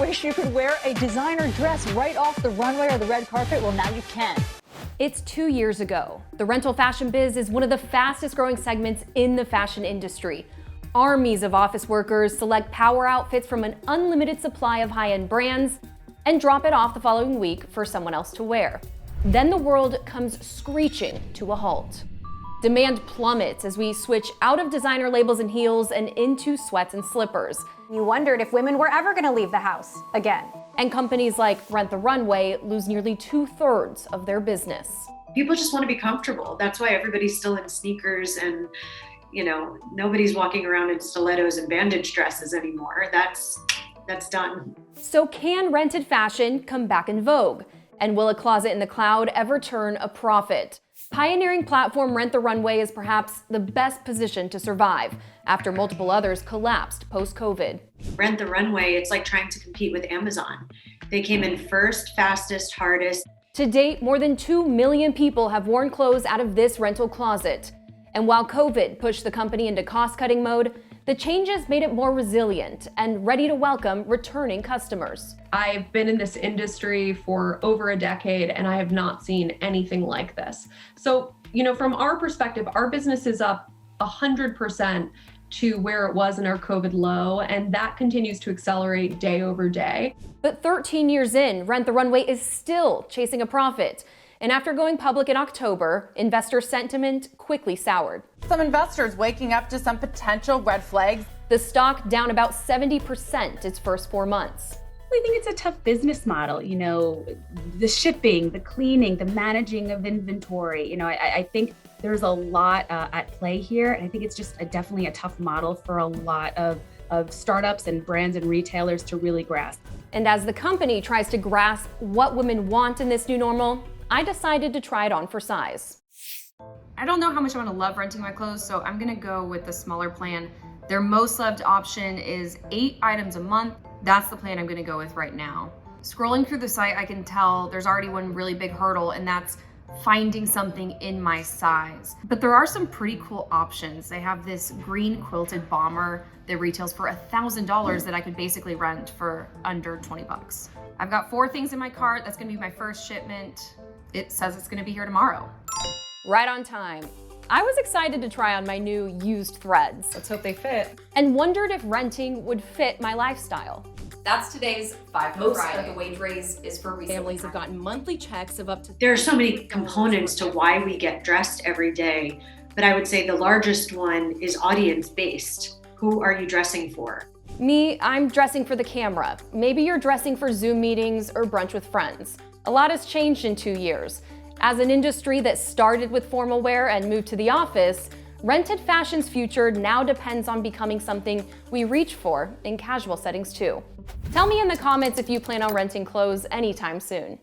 wish you could wear a designer dress right off the runway or the red carpet? Well, now you can. It's 2 years ago. The rental fashion biz is one of the fastest growing segments in the fashion industry. Armies of office workers select power outfits from an unlimited supply of high-end brands and drop it off the following week for someone else to wear. Then the world comes screeching to a halt. Demand plummets as we switch out of designer labels and heels and into sweats and slippers. You wondered if women were ever going to leave the house again. And companies like Rent the Runway lose nearly 2/3 of their business. People just want to be comfortable. That's why everybody's still in sneakers and, nobody's walking around in stilettos and bandage dresses anymore. That's done. So can rented fashion come back in vogue? And will a closet in the cloud ever turn a profit? Pioneering platform Rent the Runway is perhaps the best position to survive after multiple others collapsed post-COVID. Rent the Runway, it's like trying to compete with Amazon. They came in first, fastest, hardest. To date, more than 2 million people have worn clothes out of this rental closet. And while COVID pushed the company into cost-cutting mode, the changes made it more resilient and ready to welcome returning customers. I've been in this industry for over a decade and I have not seen anything like this. So, from our perspective, our business is up 100% to where it was in our COVID low, and that continues to accelerate day over day. But 13 years in, Rent the Runway is still chasing a profit. And after going public in October, investor sentiment quickly soured. Some investors waking up to some potential red flags. The stock down about 70% its first 4 months. We think it's a tough business model, the shipping, the cleaning, the managing of inventory. I think there's a lot at play here. And I think it's just definitely a tough model for a lot of startups and brands and retailers to really grasp. And as the company tries to grasp what women want in this new normal, I decided to try it on for size. I don't know how much I'm gonna love renting my clothes, so I'm gonna go with the smaller plan. Their most loved option is 8 items a month. That's the plan I'm gonna go with right now. Scrolling through the site, I can tell there's already one really big hurdle, and that's finding something in my size. But there are some pretty cool options. They have this green quilted bomber that retails for $1,000 that I could basically rent for under 20 bucks. I've got 4 things in my cart. That's gonna be my first shipment. It says it's gonna be here tomorrow. Right on time. I was excited to try on my new used threads. Let's hope they fit. And wondered if renting would fit my lifestyle. That's today's 5 Most Friday. of the wage raise is for resale. Families have gotten monthly checks of up to... There are so many components to why we get dressed every day, but I would say the largest one is audience-based. Who are you dressing for? Me, I'm dressing for the camera. Maybe you're dressing for Zoom meetings or brunch with friends. A lot has changed in 2 years. As an industry that started with formal wear and moved to the office, rented fashion's future now depends on becoming something we reach for in casual settings too. Tell me in the comments if you plan on renting clothes anytime soon.